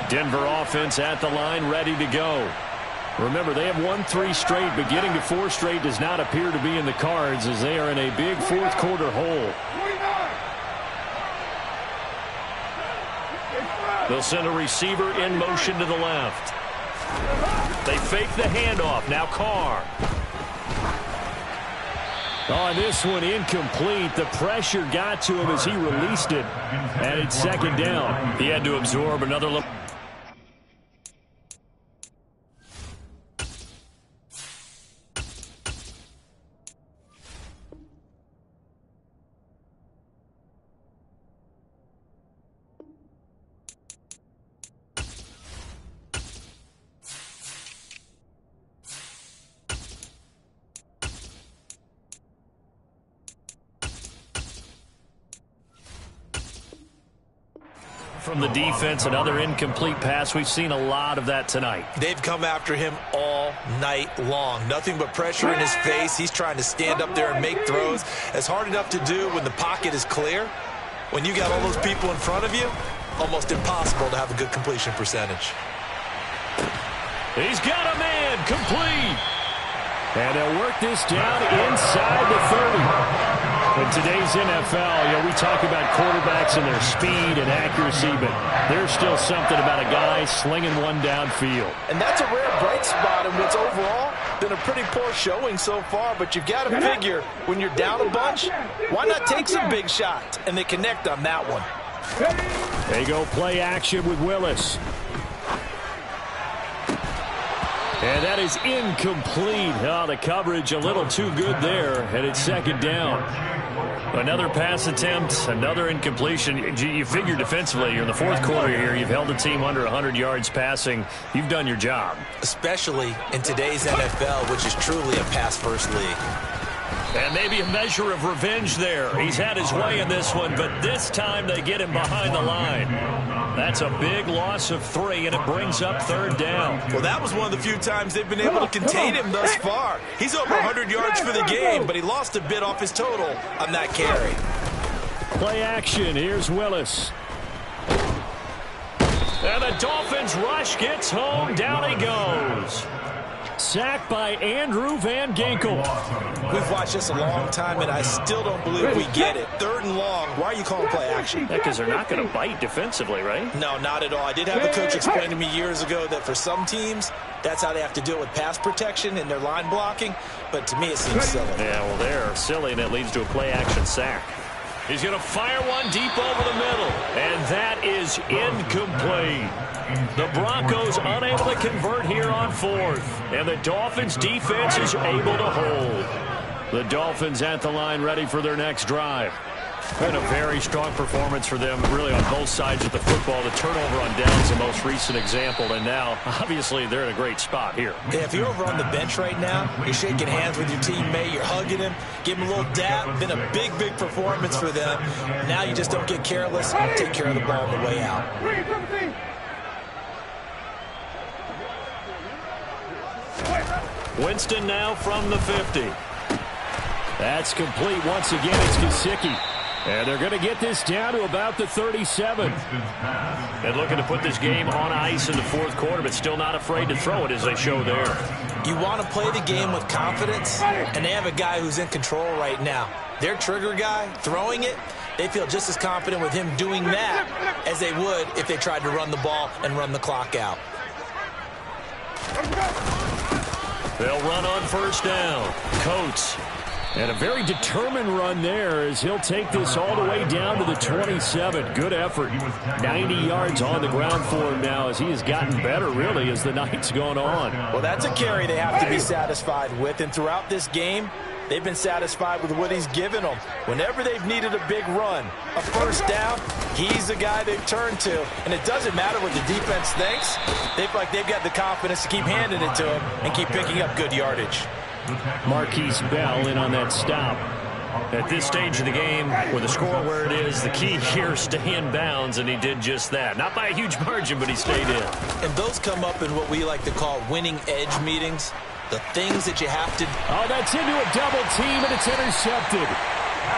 Denver offense at the line, ready to go. Remember, they have won 3 straight, but getting to 4 straight does not appear to be in the cards as they are in a big 4th quarter hole. They'll send a receiver in motion to the left. They fake the handoff. Now Carr. Oh, this one incomplete. The pressure got to him as he released it. And it's 2nd down. He had to absorb another look. From the defense, another incomplete pass. We've seen a lot of that tonight. They've come after him all night long. Nothing but pressure in his face. He's trying to stand up there and make throws. It's hard enough to do when the pocket is clear. When you got all those people in front of you, almost impossible to have a good completion percentage. He's got a man complete. And they'll work this down inside the 30. In today's NFL, we talk about quarterbacks and their speed and accuracy, but there's still something about a guy slinging one downfield. And that's a rare bright spot in what's overall been a pretty poor showing so far, but you've got to figure when you're down a bunch, why not take some big shots? And they connect on that one. They go play action with Willis. And that is incomplete. Oh, the coverage a little too good there, and it's 2nd down. Another pass attempt, another incompletion. You figure defensively, you're in the 4th quarter here. You've held the team under 100 yards passing. You've done your job. Especially in today's NFL, which is truly a pass-first league. And maybe a measure of revenge there. He's had his way in this one, but this time they get him behind the line. That's a big loss of 3, and it brings up 3rd down. Well, that was one of the few times they've been able to contain him thus far. He's over 100 yards for the game, but he lost a bit off his total on that carry. Play action. Here's Willis. And the Dolphins rush gets home. Down he goes. Sacked by Andrew Van Ginkel. We've watched this a long time, and I still don't believe we get it. 3rd and long. Why are you calling play action? Yeah, because they're not going to bite defensively, right? No, not at all. I did have a coach explain to me years ago that for some teams, that's how they have to do it with pass protection and their line blocking. But to me, it seems silly. Yeah, well, they're silly, and it leads to a play action sack. He's going to fire one deep over the middle, and that is incomplete. The Broncos unable to convert here on fourth. And the Dolphins defense is able to hold. The Dolphins at the line ready for their next drive. Been a very strong performance for them, really, on both sides of the football. The turnover on downs, the most recent example, and now, obviously, they're in a great spot here. Yeah, if you're over on the bench right now, you're shaking hands with your teammate, you're hugging him, give him a little dap. Been a big, big performance for them. Now you just don't get careless and take care of the ball on the way out. Winston now from the 50. That's complete once again. It's Gesicki. And they're going to get this down to about the 37. And looking to put this game on ice in the fourth quarter, but still not afraid to throw it as they show there. You want to play the game with confidence, and they have a guy who's in control right now. Their trigger guy, throwing it, they feel just as confident with him doing that as they would if they tried to run the ball and run the clock out. They'll run on first down. Coates. And a very determined run there as he'll take this all the way down to the 27. Good effort. 90 yards on the ground for him now as he has gotten better, really, as the night's gone on. Well, that's a carry they have to be satisfied with. And throughout this game, they've been satisfied with what he's given them. Whenever they've needed a big run, a first down, he's the guy they've turned to. And it doesn't matter what the defense thinks. They feel like they've got the confidence to keep handing it to him and keep picking up good yardage. Marquise Bell in on that stop. At this stage of the game, with the score where it is, the key here is stay in bounds, and he did just that. Not by a huge margin, but he stayed in. And those come up in what we like to call winning edge meetings. The things that you have to... Oh, that's into a double team, and it's intercepted.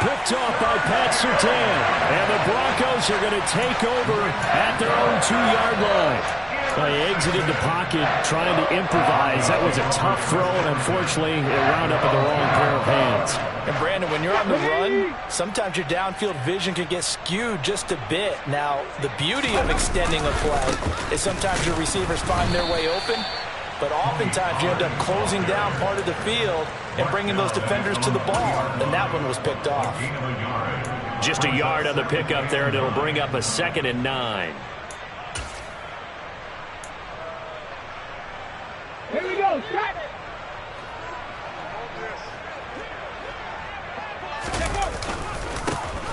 Picked off by Pat Surtain. And the Broncos are going to take over at their own 2-yard line. They exited the pocket trying to improvise. That was a tough throw, and unfortunately, it wound up in the wrong pair of hands. And, Brandon, when you're on the run, sometimes your downfield vision can get skewed just a bit. Now, the beauty of extending a play is sometimes your receivers find their way open, but oftentimes you end up closing down part of the field and bringing those defenders to the ball, and that one was picked off. Just a yard on the pickup there, and it'll bring up a 2nd and 9. Here we go, strike!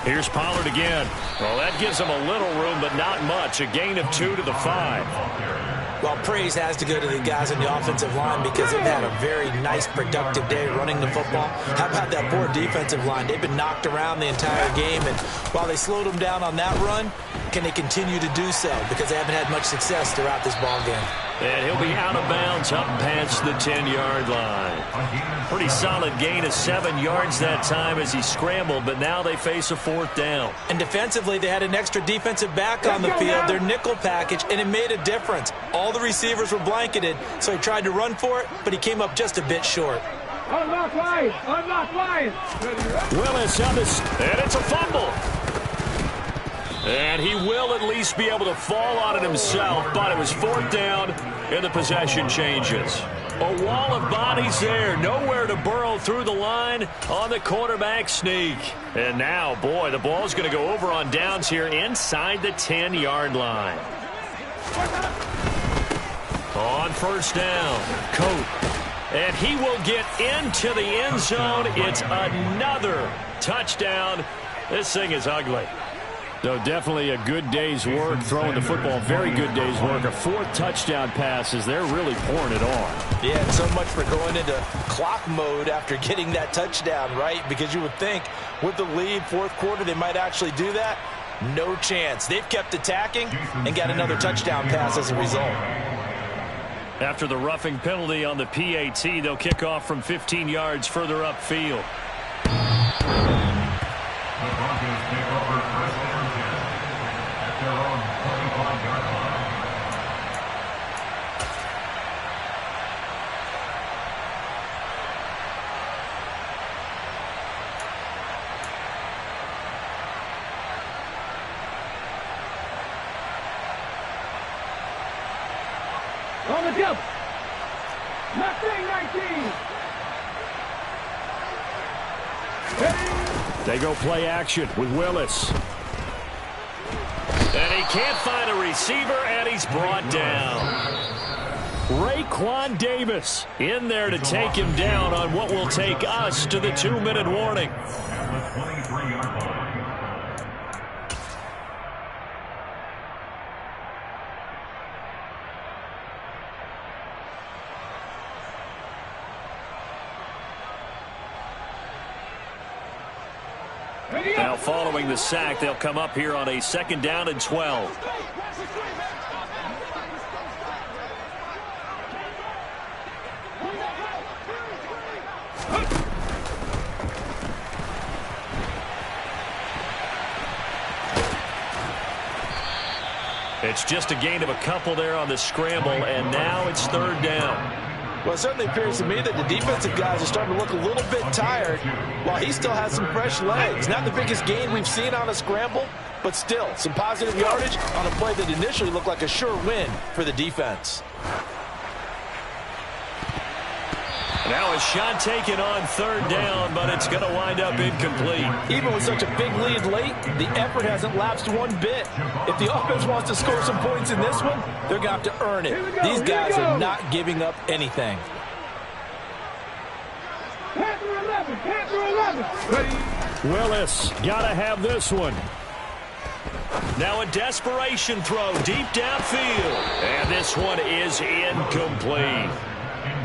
Here's Pollard again. Well, that gives them a little room, but not much. A gain of 2 to the 5. Well, praise has to go to the guys in the offensive line because they've had a very nice, productive day running the football. How about that poor defensive line? They've been knocked around the entire game, and while they slowed them down on that run, can they continue to do so? Because they haven't had much success throughout this ball game. And he'll be out of bounds up past the 10-yard line. Pretty solid gain of 7 yards that time as he scrambled, but now they face a 4th down. And defensively, they had an extra defensive back on the field, their nickel package, and it made a difference. All the receivers were blanketed, so he tried to run for it, but he came up just a bit short. Unlock line! Unlock line! Willis on this, and it's a fumble. And he will at least be able to fall on it himself, but it was 4th down, and the possession changes. A wall of bodies there, nowhere to burrow through the line on the quarterback sneak. And now, boy, the ball's going to go over on downs here inside the 10-yard line. On first down, Coat. And he will get into the end zone. It's another touchdown. This thing is ugly. So definitely a good day's work throwing the football. Very good day's work. A 4th touchdown pass as they're really pouring it on. Yeah, and so much for going into clock mode after getting that touchdown, right? Because you would think with the lead, 4th quarter, they might actually do that. No chance. They've kept attacking and got another touchdown pass as a result. After the roughing penalty on the PAT, they'll kick off from 15 yards further upfield. The Broncos take over first and 10 at their own 25-yard line. On the jump! Nothing 19! They go play action with Willis. And he can't find a receiver, and he's brought down. Raekwon Davis in there to take him down on what will take us to the 2-minute warning. At the 23-yard line. Now following the sack, they'll come up here on a 2nd down and 12. It's just a gain of a couple there on the scramble, and now it's 3rd down. Well, it certainly appears to me that the defensive guys are starting to look a little bit tired while he still has some fresh legs. Not the biggest gain we've seen on a scramble, but still some positive yardage on a play that initially looked like a sure win for the defense. Now a shot taken on 3rd down, but it's going to wind up incomplete. Even with such a big lead late, the effort hasn't lapsed one bit. If the offense wants to score some points in this one, they're going to have to earn it. These guys are not giving up anything. Willis got to have this one. Now a desperation throw deep downfield, and this one is incomplete.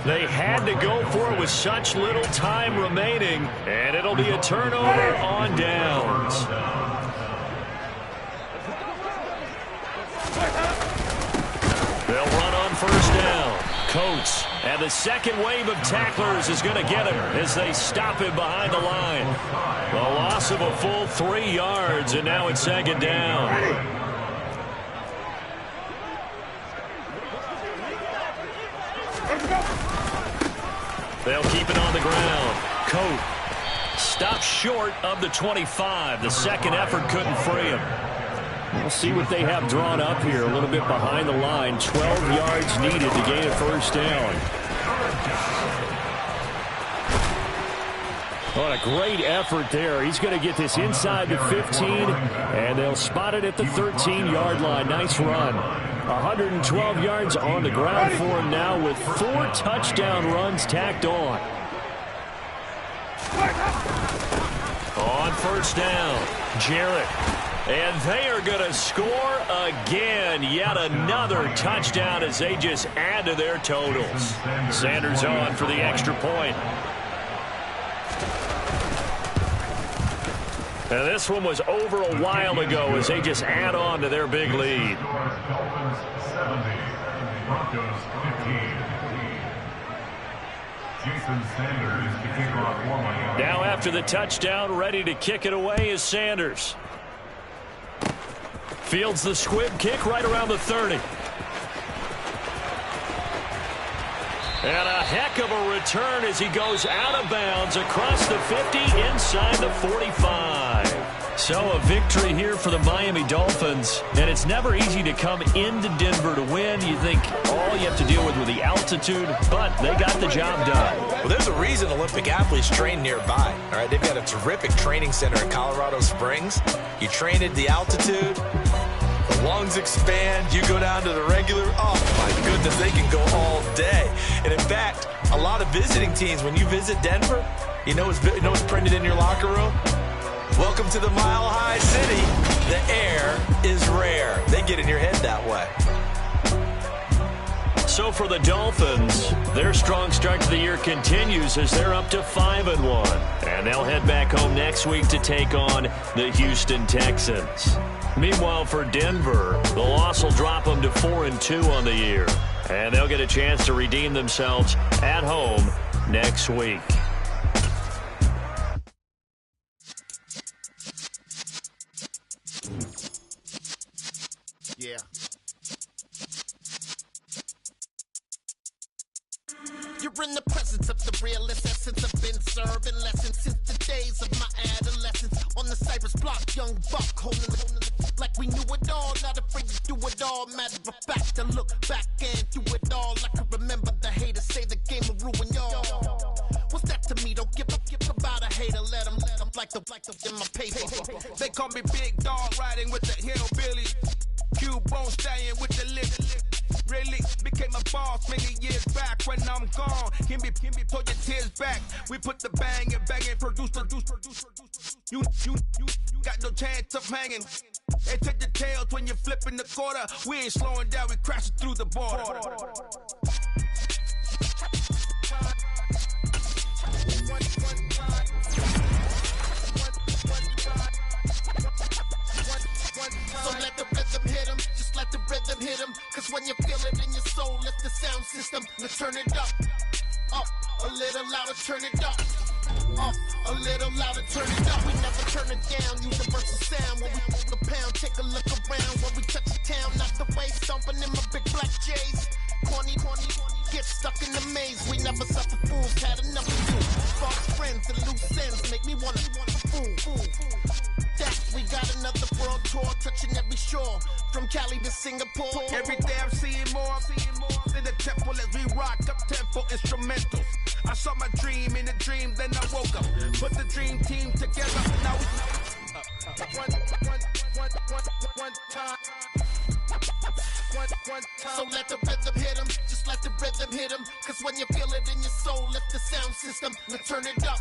They had to go for it with such little time remaining, and it'll be a turnover on downs. They'll run on 1st down. Coates, and the second wave of tacklers is going to get him as they stop him behind the line. The loss of a full 3 yards, and now it's 2nd down. They'll keep it on the ground. Coat stops short of the 25. The second effort couldn't free him. We'll see what they have drawn up here. A little bit behind the line. 12 yards needed to gain a 1st down. What a great effort there. He's going to get this inside the 15, and they'll spot it at the 13-yard line. Nice run. 112 yards on the ground for him now with 4 touchdown runs tacked on. On 1st down, Jarrett. And they are going to score again. Yet another touchdown as they just add to their totals. Sanders on for the extra point. And this one was over a while ago as they just add on to their big lead. Dolphins 70, Broncos 15. Jason Sanders to kick off for Miami. Now after the touchdown, ready to kick it away is Sanders. Fields the squib kick right around the 30. And a heck of a return as he goes out of bounds across the 50 inside the 45. So a victory here for the Miami Dolphins. And it's never easy to come into Denver to win. You think all you have to deal with the altitude, but they got the job done. Well, there's a reason Olympic athletes train nearby. All right, they've got a terrific training center in Colorado Springs. You train at the altitude. The lungs expand. You go down to the regular. Oh, my goodness, they can go all day. And in fact, a lot of visiting teams, when you visit Denver, you know what's printed in your locker room? Welcome to the Mile High City. The air is rare. They get in your head that way. So for the Dolphins, their strong start to the year continues as they're up to 5-1. And they'll head back home next week to take on the Houston Texans. Meanwhile, for Denver, the loss will drop them to 4-2 on the year. And they'll get a chance to redeem themselves at home next week. Yeah. You're in the presence of the realest essence. I've been serving lessons since the days of my adolescence. On the Cypress block, young buck, holding like we knew it all. Not afraid to do it all. Matter of fact, I look back and do it all. I can remember the haters say the game will ruin y'all. What's that to me? Don't give about a hater. Let them like the in my paper. They call me Big Dog, riding with the hillbillies. Cubone staying with the lift. Really became a boss many years back. When I'm gone, can be pull your tears back. We put the bang and produce. You got no chance of hanging. They take the tails when you're flipping the quarter. We ain't slowing down, we crashing through the border. So let the rhythm hit him, just let the rhythm hit him. Cause when you feel it in your soul, lift the sound system, now turn it up. Up, a little louder, turn it up. Up, a little louder, turn it up. We never turn it down, universal sound. When we move the pound, take a look around. When we touch the town, not the way, stomping in my big black J's. Corny, get stuck in the maze. We never suffer fools, had enough to do. False friends and loose ends make me wanna fool. That we got another world tour, touching every shore, from Cali to Singapore. Every day I'm seeing more in the temple as we rock up tempo instrumentals. I saw my dream in a dream, then I woke up. Put the dream team together. Now we one time. So let the rhythm hit him, just let the rhythm hit him. Cause when you feel it in your soul, lift the sound system, now turn it up.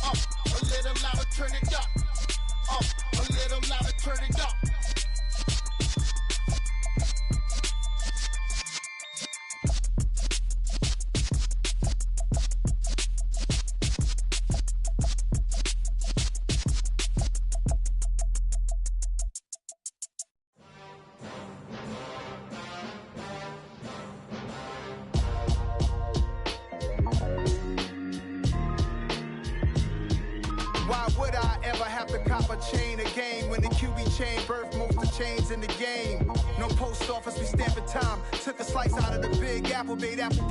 Up, a little louder, turn it up. Up, a little louder, turn it up. Why would I ever have to cop a chain again when the QB chain birthed most of the chains in the game? No post office, we stamping time. Took a slice out of the big apple, made apple.